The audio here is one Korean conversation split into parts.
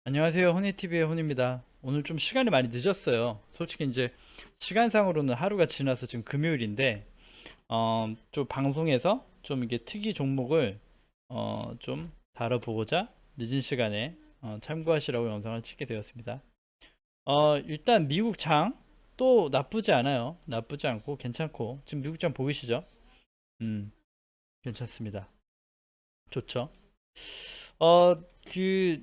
안녕하세요. 혼이TV의 혼입니다. 오늘 좀 시간이 많이 늦었어요. 솔직히 이제 시간상으로는 하루가 지나서 지금 금요일인데, 좀 방송에서 좀 이게 특이 종목을 좀 다뤄보고자 늦은 시간에 참고하시라고 영상을 찍게 되었습니다. 일단 미국 장 또 나쁘지 않아요. 나쁘지 않고 괜찮고, 지금 미국 장 보이시죠? 음, 괜찮습니다. 좋죠. 어, 그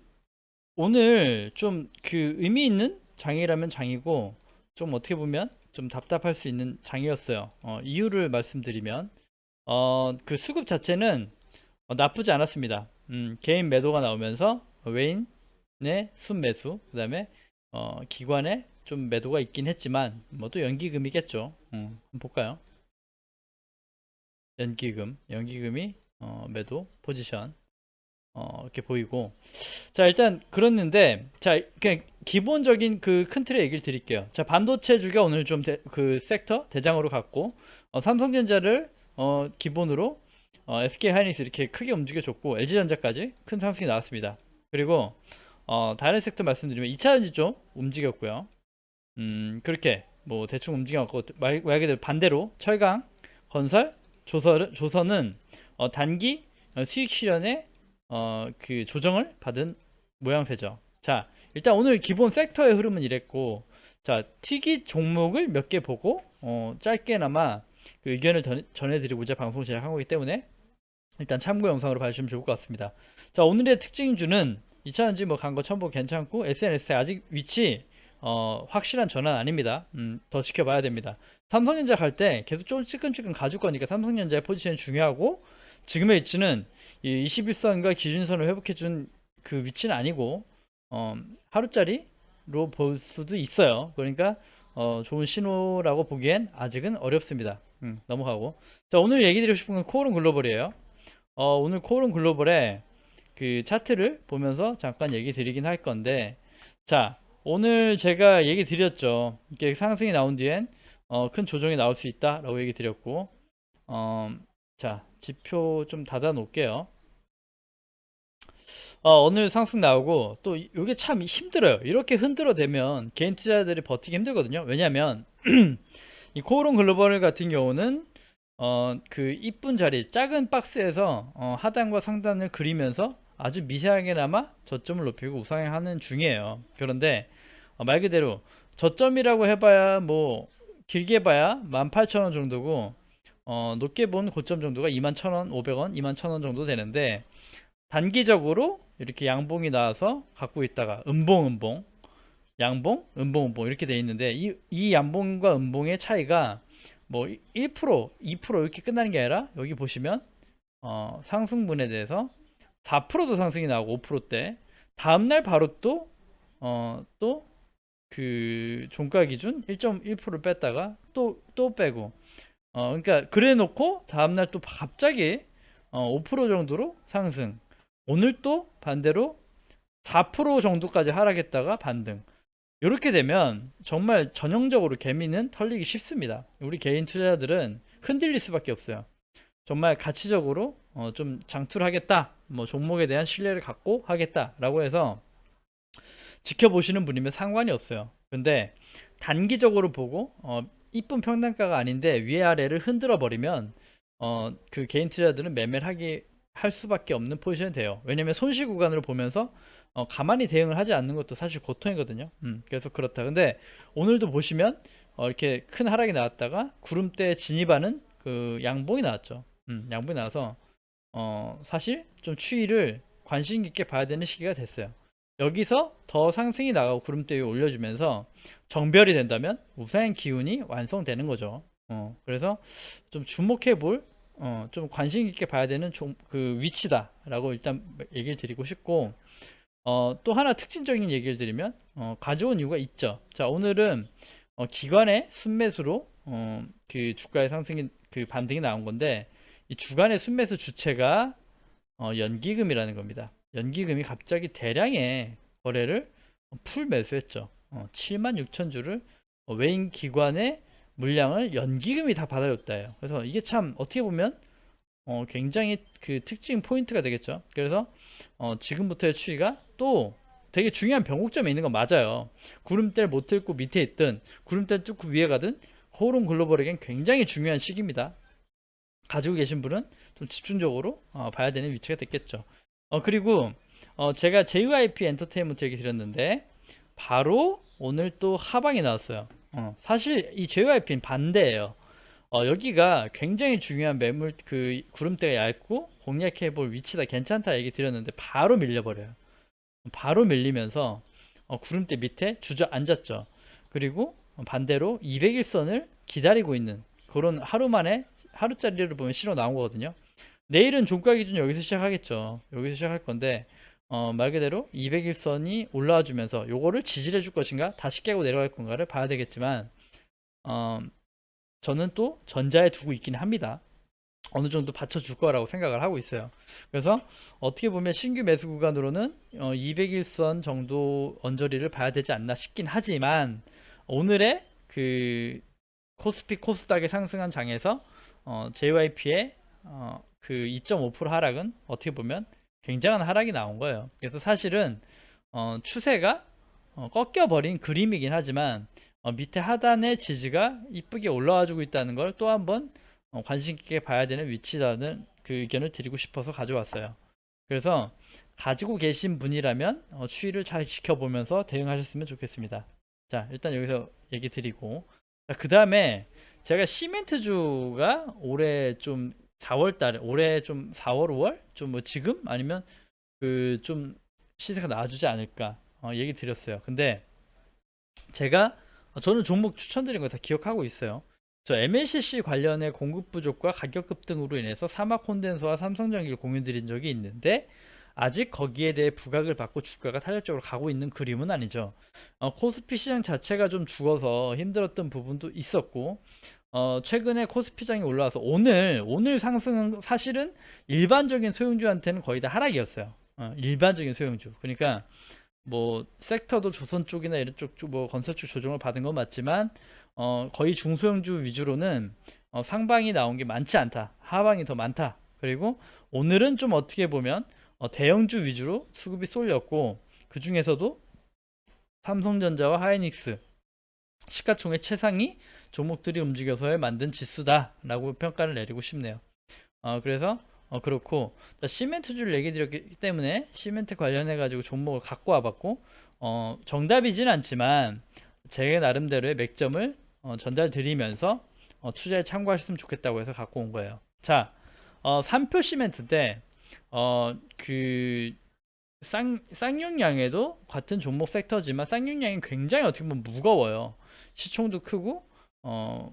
오늘 좀 그 의미 있는 장이라면 장이고 좀 어떻게 보면 좀 답답할 수 있는 장이었어요. 이유를 말씀드리면 그 수급 자체는 나쁘지 않았습니다. 개인 매도가 나오면서 외인의 순매수, 그다음에 기관의 좀 매도가 있긴 했지만 뭐 또 연기금이겠죠. 한번 볼까요? 연기금이 매도 포지션 이렇게 보이고, 자 일단 그렇는데, 자 그냥 기본적인 그 큰 틀의 얘기를 드릴게요. 자, 반도체주가 오늘 좀 그 섹터 대장으로 갔고, 삼성전자를 기본으로 SK하이닉스 이렇게 크게 움직여줬고, LG전자까지 큰 상승이 나왔습니다. 그리고 다른 섹터 말씀드리면 2차전지 좀 움직였고요. 그렇게 뭐 대충 움직여갖고, 말 그대로 반대로 철강, 건설, 조선은 단기 수익 실현에 그 조정을 받은 모양새죠. 자, 일단 오늘 기본 섹터의 흐름은 이랬고, 자, 특이 종목을 몇 개 보고 짧게나마 그 의견을 전해드리고자 방송 제작한 거기 때문에 일단 참고 영상으로 봐주시면 좋을 것 같습니다. 자, 오늘의 특징주는 2차전지 뭐 간 거 첨부 괜찮고, SNS에 아직 위치 확실한 전환 아닙니다. 더 지켜봐야 됩니다. 삼성전자 갈 때 계속 좀 찌끈찌끈 가줄 거니까 삼성전자의 포지션이 중요하고, 지금의 위치는 이 21선과 기준선을 회복해준 그 위치는 아니고 하루짜리로 볼 수도 있어요. 그러니까 좋은 신호라고 보기엔 아직은 어렵습니다. 넘어가고, 자 오늘 얘기 드리고 싶은 건 코오롱 글로벌이에요. 오늘 코오롱 글로벌의 그 차트를 보면서 잠깐 얘기 드리긴 할 건데, 자 오늘 제가 얘기 드렸죠. 이렇게 상승이 나온 뒤엔 큰 조정이 나올 수 있다 라고 얘기 드렸고, 어, 자 지표 좀 닫아 놓을게요. 오늘 상승 나오고, 또 이게 참 힘들어요. 이렇게 흔들어대면 개인 투자자들이 버티기 힘들거든요. 왜냐면 이 코오롱 글로벌 같은 경우는 그 이쁜 자리 작은 박스에서 하단과 상단을 그리면서 아주 미세하게나마 저점을 높이고 우상향하는 중이에요. 그런데 말 그대로 저점이라고 해봐야 뭐 길게 봐야 18,000원 정도고, 높게 본 고점 정도가 21,000원, 500원, 21,000원 정도 되는데, 단기적으로 이렇게 양봉이 나와서 갖고 있다가 음봉, 양봉, 음봉 이렇게 돼 있는데, 이 양봉과 음봉의 차이가 뭐 1%, 2% 이렇게 끝나는 게 아니라, 여기 보시면 상승분에 대해서 4%도 상승이 나오고 5%대 다음날 바로 또 그 종가 기준 1.1% 뺐다가 또 빼고, 그러니까 그래 놓고 다음날 또 갑자기 5% 정도로 상승, 오늘 또 반대로 4% 정도까지 하락했다가 반등. 이렇게 되면 정말 전형적으로 개미는 털리기 쉽습니다. 우리 개인 투자자들은 흔들릴 수밖에 없어요. 정말 가치적으로 좀 장투를 하겠다, 뭐 종목에 대한 신뢰를 갖고 하겠다라고 해서 지켜보시는 분이면 상관이 없어요. 근데 단기적으로 보고 이쁜 평단가가 아닌데 위아래를 흔들어 버리면 그 개인 투자들은 매매를 하기 할 수밖에 없는 포지션이 돼요. 왜냐면 손실 구간으로 보면서 가만히 대응을 하지 않는 것도 사실 고통이거든요. 그래서 그렇다. 근데 오늘도 보시면 이렇게 큰 하락이 나왔다가 구름대에 진입하는 그 양봉이 나왔죠. 양봉이 나와서 사실 좀 추이를 관심 깊게 봐야 되는 시기가 됐어요. 여기서 더 상승이 나가고 구름대 위에 올려주면서 정별이 된다면 우상향 기운이 완성되는 거죠. 그래서 좀 주목해 볼, 좀 관심 있게 봐야 되는 그 위치다라고 일단 얘기를 드리고 싶고, 또 하나 특징적인 얘기를 드리면 가져온 이유가 있죠. 자, 오늘은 기관의 순매수로 그 주가의 상승이 그 반등이 나온 건데, 이 주간의 순매수 주체가 연기금이라는 겁니다. 연기금이 갑자기 대량의 거래를 풀 매수했죠. 7만 6천 주를 외인 기관의 물량을 연기금이 다 받아줬다예요. 그래서 이게 참 어떻게 보면 굉장히 그 특징 포인트가 되겠죠. 그래서 지금부터의 추이가 또 되게 중요한 변곡점에 있는 건 맞아요. 구름대를 못 뚫고 밑에 있든 구름대를 뚫고 위에 가든 코오롱 글로벌에겐 굉장히 중요한 시기입니다. 가지고 계신 분은 좀 집중적으로 봐야 되는 위치가 됐겠죠. 그리고 제가 JYP 엔터테인먼트 얘기 드렸는데 바로 오늘 또 하방이 나왔어요. 사실 이 JYP는 반대예요. 여기가 굉장히 중요한 매물 그 구름대가 얇고 공략해 볼 위치다 괜찮다 얘기 드렸는데 바로 밀려버려요. 바로 밀리면서 구름대 밑에 주저앉았죠. 그리고 반대로 200일선을 기다리고 있는 그런 하루 만에 하루짜리를 보면 실어 나온 거거든요. 내일은 종가 기준 여기서 시작하겠죠. 여기서 시작할 건데 말 그대로 200일선이 올라와 주면서 요거를 지지해 줄 것인가 다시 깨고 내려갈 건가를 봐야 되겠지만 저는 또 전자에 두고 있긴 합니다. 어느 정도 받쳐줄 거라고 생각을 하고 있어요. 그래서 어떻게 보면 신규 매수 구간으로는 200일선 정도 언저리를 봐야 되지 않나 싶긴 하지만 오늘의 그 코스피 코스닥의 상승한 장에서 JYP의 그 2.5% 하락은 어떻게 보면 굉장한 하락이 나온 거예요. 그래서 사실은 추세가 꺾여버린 그림이긴 하지만 밑에 하단의 지지가 이쁘게 올라와 주고 있다는 걸 또 한번 관심 있게 봐야 되는 위치라는 그 의견을 드리고 싶어서 가져왔어요. 그래서 가지고 계신 분이라면 추이를 잘 지켜보면서 대응하셨으면 좋겠습니다. 자, 일단 여기서 얘기 드리고 그 다음에 제가 시멘트주가 올해 좀 4월 달에 올해 좀 4월 5월 좀 뭐 지금 아니면 그 좀 시세가 나아지지 않을까 얘기 드렸어요. 근데 제가 저는 종목 추천드린 거 다 기억하고 있어요. 저 MLCC 관련의 공급 부족과 가격 급등으로 인해서 사막 콘덴서와 삼성전기를 공유드린 적이 있는데 아직 거기에 대해 부각을 받고 주가가 탄력적으로 가고 있는 그림은 아니죠. 코스피 시장 자체가 좀 죽어서 힘들었던 부분도 있었고 최근에 코스피장이 올라와서 오늘 상승은 사실은 일반적인 소형주한테는 거의 다 하락이었어요. 일반적인 소형주. 그러니까 뭐 섹터도 조선 쪽이나 이런 쪽 뭐 건설 쪽 조정을 받은 건 맞지만 거의 중소형주 위주로는 상방이 나온 게 많지 않다. 하방이 더 많다. 그리고 오늘은 좀 어떻게 보면 대형주 위주로 수급이 쏠렸고 그 중에서도 삼성전자와 하이닉스 시가총액 최상위 종목들이 움직여서 만든 지수다라고 평가를 내리고 싶네요. 그래서 그렇고 시멘트주를 얘기 드렸기 때문에 시멘트 관련해 가지고 종목을 갖고 와봤고 정답이진 않지만 제 나름대로의 맥점을 전달드리면서 투자에 참고하셨으면 좋겠다고 해서 갖고 온 거예요. 자, 산표 시멘트인데 그 쌍용량에도 같은 종목 섹터지만 쌍용량이 굉장히 어떻게 보면 무거워요. 시총도 크고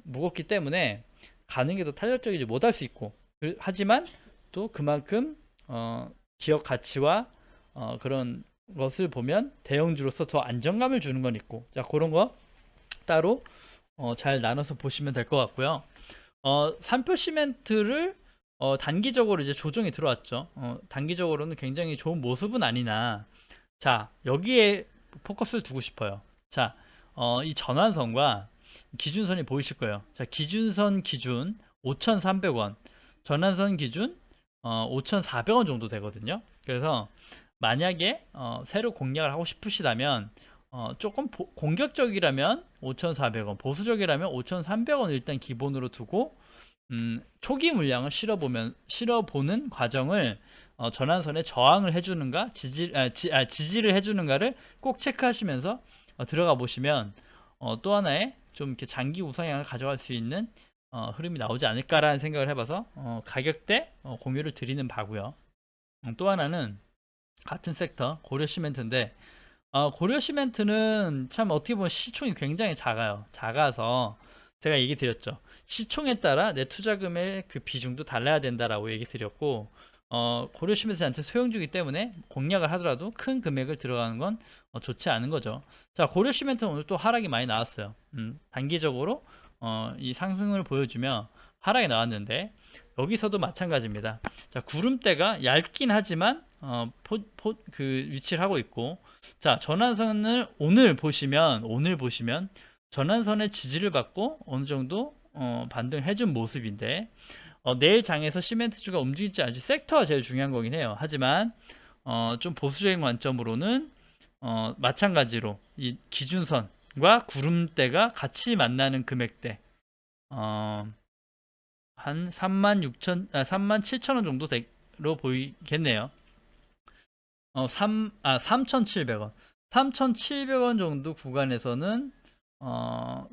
무겁기 때문에 가는 게 더 탄력적이지 못할 수 있고 하지만 또 그만큼 기업 가치와 그런 것을 보면 대형주로서 더 안정감을 주는 건 있고 자 그런 거 따로 잘 나눠서 보시면 될 것 같고요. 산표 시멘트를 단기적으로 이제 조정이 들어왔죠. 단기적으로는 굉장히 좋은 모습은 아니나 자 여기에 포커스를 두고 싶어요. 자, 이 전환선과 기준선이 보이실 거예요. 자, 기준선 기준 5,300원, 전환선 기준 5,400원 정도 되거든요. 그래서 만약에 새로 공략을 하고 싶으시다면 조금 공격적이라면 5,400원, 보수적이라면 5,300원 일단 기본으로 두고 초기 물량을 실어보는 과정을 전환선에 저항을 해주는가 지지를 해주는가를 꼭 체크하시면서 들어가 보시면 또 하나의 좀 이렇게 장기 우상향을 가져갈 수 있는 흐름이 나오지 않을까라는 생각을 해봐서 가격대 공유를 드리는 바고요. 또 하나는 같은 섹터 고려시멘트인데 고려시멘트는 참 어떻게 보면 시총이 굉장히 작아서 제가 얘기 드렸죠. 시총에 따라 내 투자금의 그 비중도 달라야 된다라고 얘기 드렸고 고려시멘트한테 소형주기 때문에 공략을 하더라도 큰 금액을 들어가는 건 좋지 않은 거죠. 자, 고려시멘트는 오늘 또 하락이 많이 나왔어요. 단기적으로 이 상승을 보여주며 하락이 나왔는데 여기서도 마찬가지입니다. 자, 구름대가 얇긴 하지만 그 위치를 하고 있고 자, 전환선을 오늘 보시면 전환선의 지지를 받고 어느 정도 반등해 준 모습인데 내일 장에서 시멘트주가 움직일지 아닐지 섹터가 제일 중요한 거긴 해요. 하지만 좀 보수적인 관점으로는 마찬가지로 이 기준선과 구름대가 같이 만나는 금액대 한 37,000원 정도 로 보이겠네요. 3,700원. 3,700원 정도 구간에서는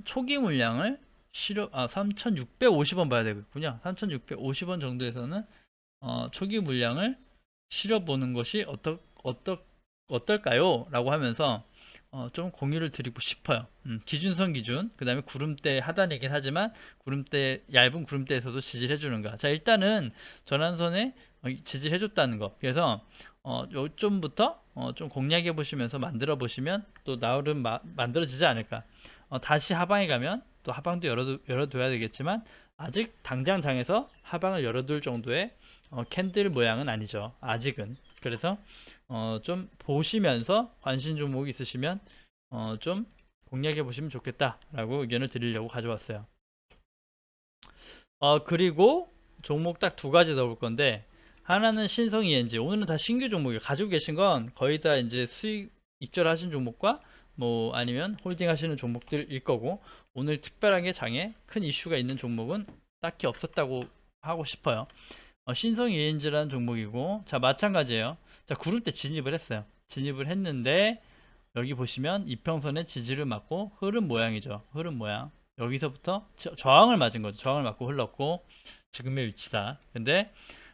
초기 물량을 3,650원 봐야 되겠군요. 3,650원 정도에서는 초기 물량을 실어보는 것이 어떨까요? 라고 하면서 좀 공유를 드리고 싶어요. 기준선 기준, 그 다음에 구름대 하단이긴 하지만 얇은 구름대에서도 지지해 주는가. 자, 일단은 전환선에 지지해 줬다는 거. 그래서 요점부터 좀 공략해 보시면서 만들어 보시면 또 나름 만들어지지 않을까. 다시 하방에 가면 또 하방도 열어둬야 되겠지만 아직 당장 장에서 하방을 열어둘 정도의 캔들 모양은 아니죠. 아직은. 그래서 좀 보시면서 관심 종목이 있으시면 좀 공략해 보시면 좋겠다라고 의견을 드리려고 가져왔어요. 그리고 종목 딱 두 가지 넣을 건데 하나는 신성 ENG. 오늘은 다 신규 종목이에요. 가지고 계신 건 거의 다 이제 수익 익절하신 종목과 뭐 아니면 홀딩 하시는 종목들일 거고, 오늘 특별하게 장에 큰 이슈가 있는 종목은 딱히 없었다고 하고 싶어요. 신성 ENG라는 종목이고, 자 마찬가지예요. 자 구름대 진입을 했어요. 진입을 했는데 여기 보시면 이평선의 지지를 맞고 흐름 모양이죠. 흐름 모양. 여기서부터 저항을 맞은 거죠. 저항을 맞고 흘렀고 지금의 위치다. 근데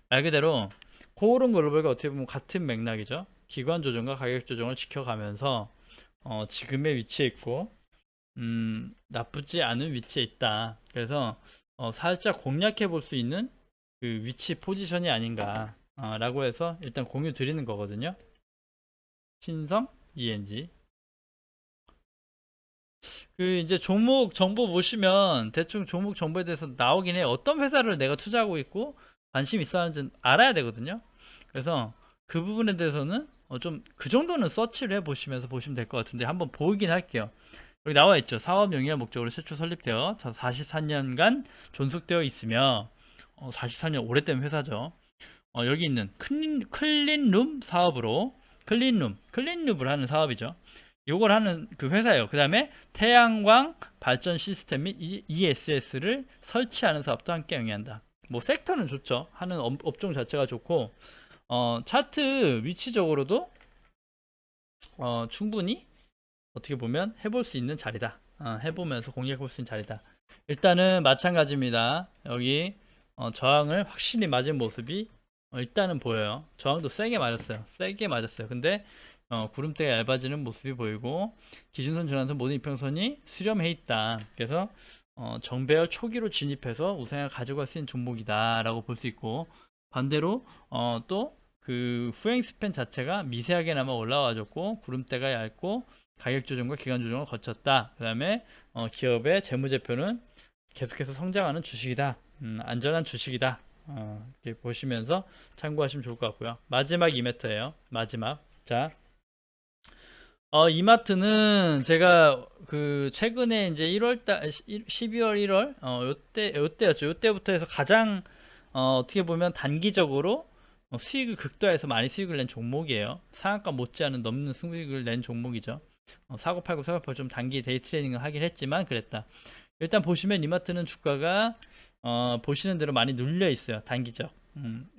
말 그대로 코오롱 글로벌과 어떻게 보면 같은 맥락이죠. 기관 조정과 가격 조정을 지켜가면서 지금의 위치에 있고 나쁘지 않은 위치에 있다. 그래서 살짝 공략해 볼 수 있는 그 위치 포지션이 아닌가 라고 해서 일단 공유 드리는 거거든요. 신성 ENG. 그 이제 종목 정보 보시면 대충 종목 정보에 대해서 나오긴 해요. 어떤 회사를 내가 투자하고 있고 관심 있어 하는지 알아야 되거든요. 그래서 그 부분에 대해서는 좀 그 정도는 서치를 해 보시면서 보시면 될 것 같은데 한번 보이긴 할게요. 여기 나와 있죠. 사업 영위와 목적으로 최초 설립되어 44년간 존속되어 있으며 44년 오래된 회사죠. 여기 있는 클린룸 사업으로 클린룸을 하는 사업이죠. 요걸 하는 그 회사예요. 그 다음에 태양광 발전 시스템 및 ESS를 설치하는 사업도 함께 영위한다. 뭐 섹터는 좋죠. 하는 업종 자체가 좋고 차트 위치적으로도 충분히 어떻게 보면 해볼 수 있는 자리다. 해보면서 공략해볼 수 있는 자리다. 일단은 마찬가지입니다. 여기 저항을 확실히 맞은 모습이 일단은 보여요. 저항도 세게 맞았어요. 세게 맞았어요. 근데 구름대가 얇아지는 모습이 보이고 기준선 전환선 모든 이평선이 수렴해 있다. 그래서 정배열 초기로 진입해서 우상향 가져갈 수 있는 종목이다 라고 볼 수 있고, 반대로 또 그 후행 스팬 자체가 미세하게나마 올라와줬고 구름대가 얇고 가격 조정과 기간 조정을 거쳤다. 그 다음에 기업의 재무제표는 계속해서 성장하는 주식이다. 안전한 주식이다. 이렇게 보시면서 참고하시면 좋을 것 같고요. 마지막 이마트예요. 마지막. 자, 이마트는 제가 그 최근에 이제 1월달 12월 1월 요때였죠. 요때부터 해서 가장 어떻게 보면 단기적으로 수익을 극도화해서 많이 수익을 낸 종목이에요. 상한가 못지않은 넘는 수익을 낸 종목이죠. 사고 팔고 좀 단기 데이 트레이닝을 하긴 했지만 그랬다. 일단 보시면 이마트는 주가가 보시는 대로 많이 눌려 있어요. 단기적.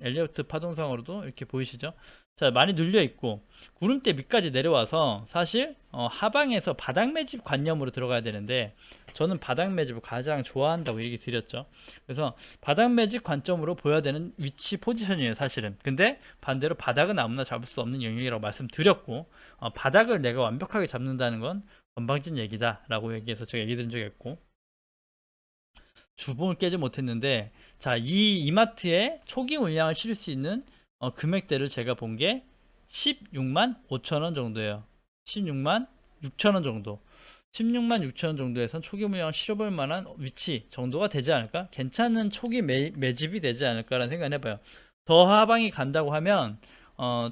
엘리어트 파동상으로도 이렇게 보이시죠? 자, 많이 눌려 있고 구름대 밑까지 내려와서 사실 하방에서 바닥 매집 관념으로 들어가야 되는데 저는 바닥 매집을 가장 좋아한다고 얘기 드렸죠. 그래서 바닥 매집 관점으로 보여야 되는 위치 포지션이에요, 사실은. 근데 반대로 바닥은 아무나 잡을 수 없는 영역이라고 말씀드렸고 바닥을 내가 완벽하게 잡는다는 건 건방진 얘기다라고 얘기해서 제가 얘기 드린 적이 있고, 주봉을 깨지 못했는데, 자, 이 이마트에 초기 물량을 실을 수 있는 금액대를 제가 본 게 16만 5천원 정도예요. 16만 6천원 정도. 16만 6천원 정도에선 초기 물량을 실어볼 만한 위치 정도가 되지 않을까? 괜찮은 초기 매집이 되지 않을까라는 생각을 해봐요. 더 하방이 간다고 하면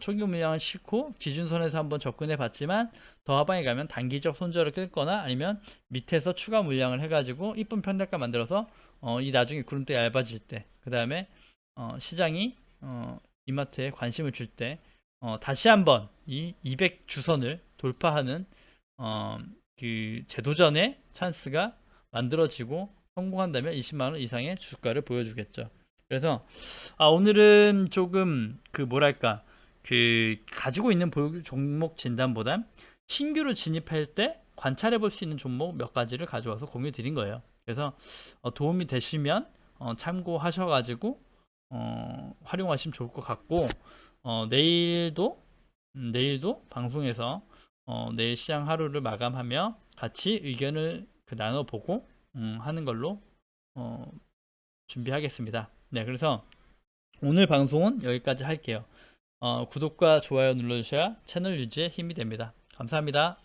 초기 물량을 싣고 기준선에서 한번 접근해 봤지만 더 하방에 가면 단기적 손절을 끊거나 아니면 밑에서 추가 물량을 해가지고 이쁜 편대가 만들어서 이 나중에 구름대 얇아질 때, 그 다음에 시장이 이마트에 관심을 줄 때 다시 한번 이 200 주선을 돌파하는 그 재도전의 찬스가 만들어지고 성공한다면 20만 원 이상의 주가를 보여주겠죠. 그래서 오늘은 조금 그 뭐랄까 그 가지고 있는 종목 진단보단 신규로 진입할 때 관찰해 볼 수 있는 종목 몇 가지를 가져와서 공유 드린 거예요. 그래서 도움이 되시면 참고하셔 가지고 활용하시면 좋을 것 같고, 내일도 방송에서 내일 시장 하루를 마감하며 같이 의견을 나눠보고 하는 걸로 준비하겠습니다. 네, 그래서 오늘 방송은 여기까지 할게요. 구독과 좋아요 눌러주셔야 채널 유지에 힘이 됩니다. 감사합니다.